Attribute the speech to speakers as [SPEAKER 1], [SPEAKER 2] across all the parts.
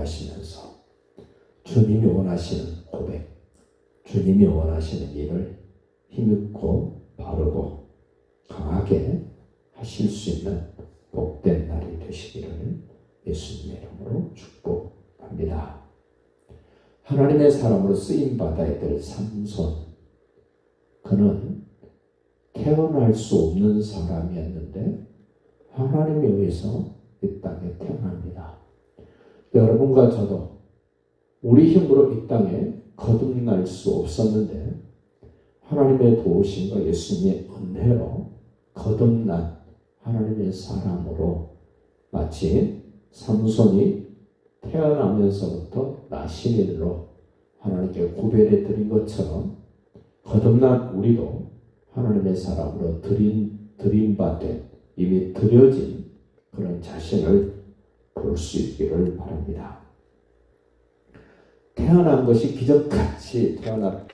[SPEAKER 1] 기도하시면서 주님이 원하시는 고백, 주님이 원하시는 일을 힘있고 바르고 강하게 하실 수 있는 복된 날이 되시기를 예수님의 이름으로 축복합니다. 하나님의 사람으로 쓰임받아야 될 삼손, 그는 태어날 수 없는 사람이었는데 하나님에 의해서 이 땅에 태어납니다. 여러분과 저도 우리 힘으로 이 땅에 거듭날 수 없었는데 하나님의 도우심과 예수님의 은혜로 거듭난 하나님의 사람으로 마치 삼손이 태어나면서부터 나시린으로 하나님께 구별해 드린 것처럼 거듭난 우리도 하나님의 사람으로 드림받되 이미 드려진 그런 자신을 볼 수 있기를 바랍니다. 태어난 것이 기적같이 태어난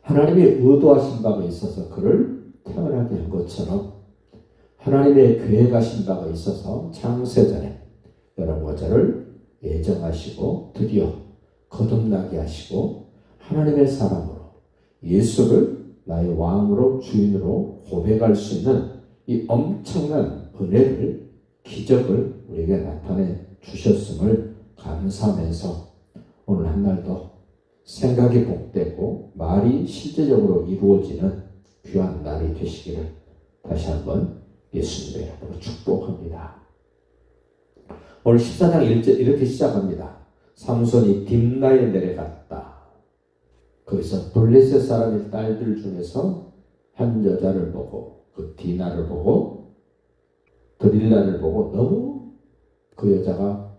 [SPEAKER 1] 하나님이 의도하신 바가 있어서 그를 태어나게 한 것처럼 하나님의 계획하신 바가 있어서 창세전에 여러분과 저를 예정하시고 드디어 거듭나게 하시고 하나님의 사람으로 예수를 나의 왕으로 주인으로 고백할 수 있는 이 엄청난 은혜를 기적을 우리에게 나타내 주셨음을 감사하면서 오늘 한 날도 생각이 복되고 말이 실제적으로 이루어지는 귀한 날이 되시기를 다시 한번 예수님의 이름으로 축복합니다. 오늘 14장 1절 이렇게 시작합니다. 삼손이 딥나에 내려갔다. 거기서 블레셋 사람의 딸들 중에서 한 여자를 보고 그 디나를 보고 드릴라를 보고 너무 그 여자가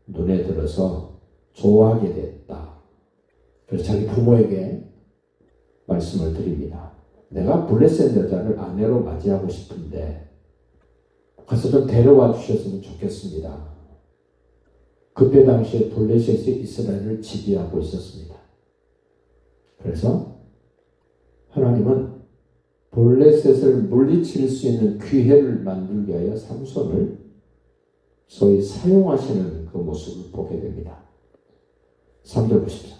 [SPEAKER 1] 눈에 들어서 좋아하게 됐다. 그래서 자기 부모에게 말씀을 드립니다. 내가 블레셋 여자를 아내로 맞이하고 싶은데 가서 좀 데려와 주셨으면 좋겠습니다. 그때 당시에 블레셋이 이스라엘을 지배하고 있었습니다. 그래서 하나님은 블레셋을 물리칠 수 있는 기회를 만들기 위하여 삼손을 소위 사용하시는 그 모습을 보게 됩니다. 3절 보십시오.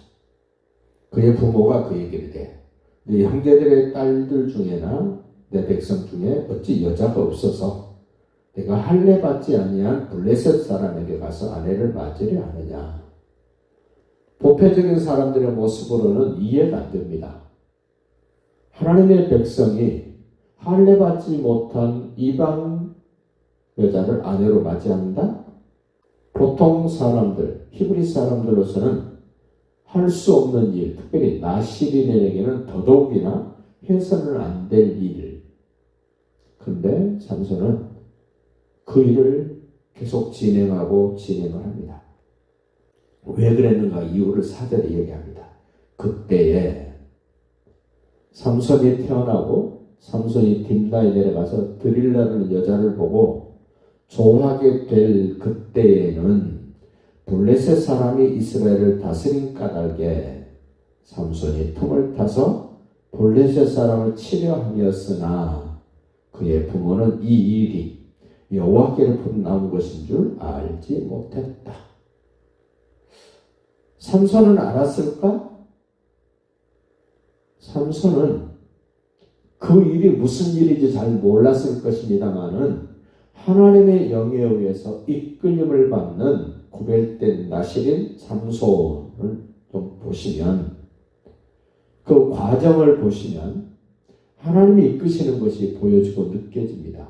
[SPEAKER 1] 그의 부모가 그에게 이르되 네 형제들의 딸들 중에나 내 백성 중에 어찌 여자가 없어서 내가 할례 받지 아니한 블레셋 사람에게 가서 아내를 맞으려 하느냐. 보편적인 사람들의 모습으로는 이해가 안 됩니다. 하나님의 백성이 할례 받지 못한 이방 여자를 아내로 맞이한다? 보통 사람들, 히브리 사람들로서는 할 수 없는 일, 특별히 나시린에게는 더더욱이나 해서는 안 될 일. 그런데 삼손은 그 일을 계속 진행하고 진행을 합니다. 왜 그랬는가 이유를 4절에 얘기합니다. 그때에 삼손이 태어나고 삼손이 딥나에 내려가서 드릴라는 여자를 보고 좋아하게 될 그때에는 블레셋 사람이 이스라엘을 다스린 까닭에 삼손이 틈을 타서 블레셋 사람을 치려 함이었으나 그의 부모는 이 일이 여호와께로부터 나온 것인 줄 알지 못했다. 삼손은 알았을까? 삼손은 그 일이 무슨 일인지 잘 몰랐을 것입니다마는 하나님의 영에 의해서 이끌림을 받는 구별된 나시린 삼손을 좀 보시면 그 과정을 보시면 하나님이 이끄시는 것이 보여지고 느껴집니다.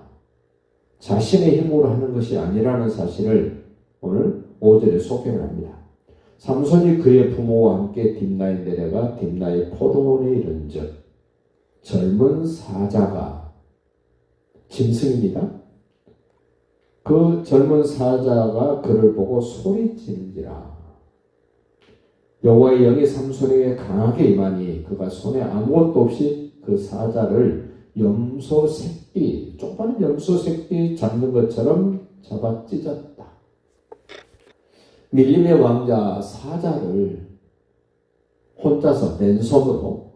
[SPEAKER 1] 자신의 힘으로 하는 것이 아니라는 사실을 오늘 5절에 소개를 합니다. 삼손이 그의 부모와 함께 딥나에 내려가 딥나의 포도원에 이른즉 젊은 사자가 짐승입니다. 그 젊은 사자가 그를 보고 소리치는지라. 여호와의 영이 삼손에게 강하게 임하니 그가 손에 아무것도 없이 그 사자를 염소 새끼, 조그마한 염소 새끼 잡는 것처럼 잡아 찢었다. 밀림의 왕자 사자를 혼자서 맨손으로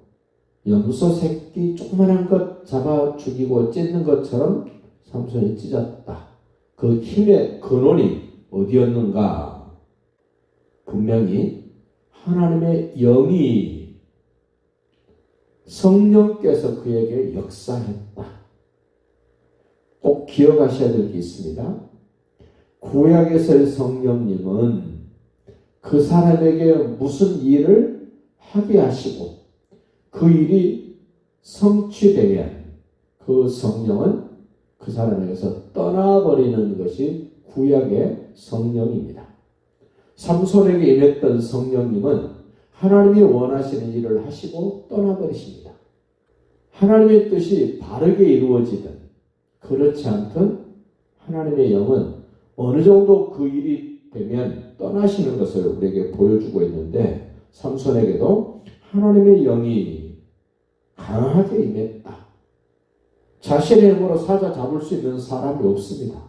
[SPEAKER 1] 염소 새끼 조그마한 것 잡아 죽이고 찢는 것처럼 삼손이 찢었다. 그 힘의 근원이 어디였는가? 분명히 하나님의 영이 성령께서 그에게 역사했다. 꼭 기억하셔야 될 게 있습니다. 구약에서의 성령님은 그 사람에게 무슨 일을 하게 하시고 그 일이 성취되면 그 성령은 그 사람에게서 떠나버리는 것이 구약의 성령입니다. 삼손에게 임했던 성령님은 하나님이 원하시는 일을 하시고 떠나버리십니다. 하나님의 뜻이 바르게 이루어지든 그렇지 않든 하나님의 영은 어느 정도 그 일이 되면 떠나시는 것을 우리에게 보여주고 있는데 삼손에게도 하나님의 영이 강하게 임했다. 자신의 힘으로 사자 잡을 수 있는 사람이 없습니다.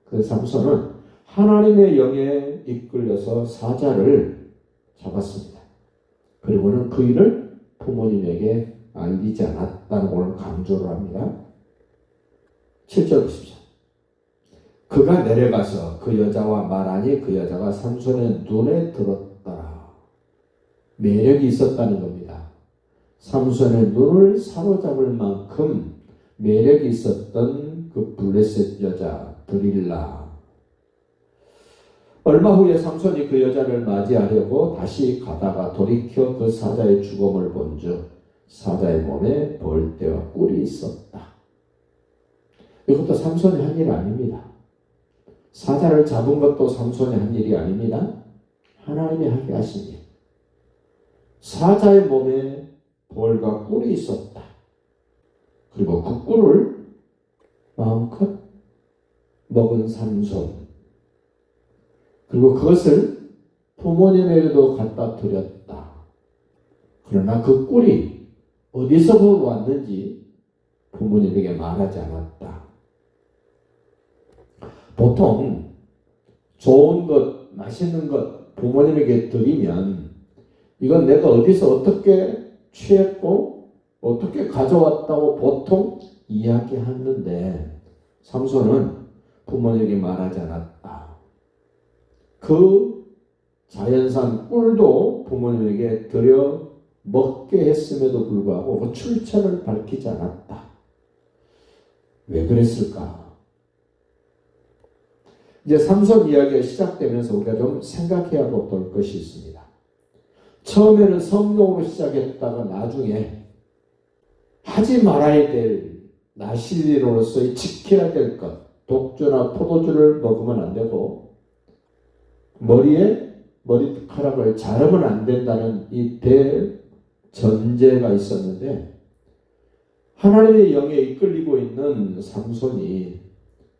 [SPEAKER 1] 그래서 삼손은 하나님의 영에 이끌려서 사자를 잡았습니다. 그리고는 그 일을 부모님에게 알리지 않았다는 것을 강조를 합니다. 7절 보십시오. 그가 내려가서 그 여자와 말하니 그 여자가 삼손의 눈에 들었더라. 매력이 있었다는 겁니다. 삼손의 눈을 사로잡을 만큼 매력이 있었던 그 블레셋 여자 드릴라. 얼마 후에 삼손이 그 여자를 맞이하려고 다시 가다가 돌이켜 그 사자의 죽음을 본즉 사자의 몸에 벌떼와 꿀이 있었다. 이것도 삼손이 한 일 아닙니다. 사자를 잡은 것도 삼손이 한 일이 아닙니다. 하나님이 하게 하신 일. 사자의 몸에 벌과 꿀이 있었다. 그리고 그 꿀을 마음껏 먹은 삼손. 그리고 그것을 부모님에게도 갖다 드렸다. 그러나 그 꿀이 어디서 왔는지 부모님에게 말하지 않았다. 보통 좋은 것, 맛있는 것 부모님에게 드리면 이건 내가 어디서 어떻게 취했고 어떻게 가져왔다고 보통 이야기하는데 삼손은 부모님에게 말하지 않았다. 그 자연산 꿀도 부모님에게 드려 먹게 했음에도 불구하고 그 출처를 밝히지 않았다. 왜 그랬을까? 이제 삼손 이야기가 시작되면서 우리가 좀 생각해야 될 것이 있습니다. 처음에는 성령으로 시작했다가 나중에 하지 말아야 될 나시린으로서의 지켜야 될 것, 독주나 포도주를 먹으면 안 되고 머리카락을 자르면 안 된다는 이 대전제가 있었는데 하나님의 영에 이끌리고 있는 삼손이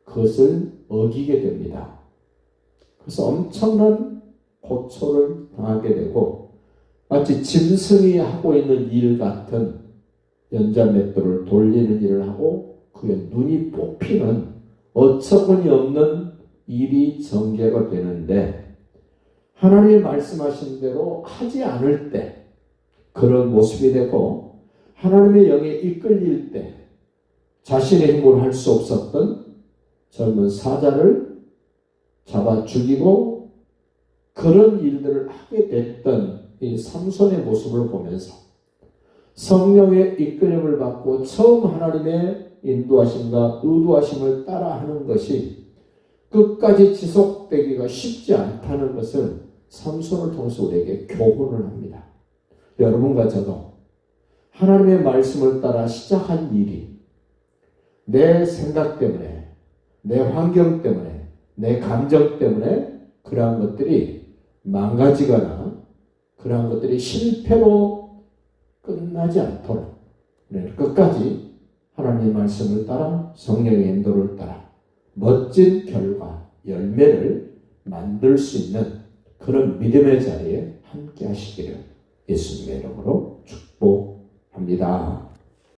[SPEAKER 1] 그것을 어기게 됩니다. 그래서 엄청난 고초를 당하게 되고 마치 짐승이 하고 있는 일 같은 연자맷돌을 돌리는 일을 하고 그의 눈이 뽑히는 어처구니 없는 일이 전개가 되는데 하나님이 말씀하신 대로 하지 않을 때 그런 모습이 되고 하나님의 영에 이끌릴 때 자신의 힘으로 할 수 없었던 젊은 사자를 잡아 죽이고 그런 일들을 하게 됐던 이 삼손의 모습을 보면서 성령의 이끌림을 받고 처음 하나님의 인도하심과 의도하심을 따라하는 것이 끝까지 지속되기가 쉽지 않다는 것을 삼손을 통해서 우리에게 교훈을 합니다. 여러분과 저도 하나님의 말씀을 따라 시작한 일이 내 생각 때문에 내 환경 때문에 내 감정 때문에 그러한 것들이 망가지거나 그러한 것들이 실패로 끝나지 않도록 끝까지 하나님의 말씀을 따라 성령의 인도를 따라 멋진 결과, 열매를 만들 수 있는 그런 믿음의 자리에 함께 하시기를 예수님의 이름으로 축복합니다.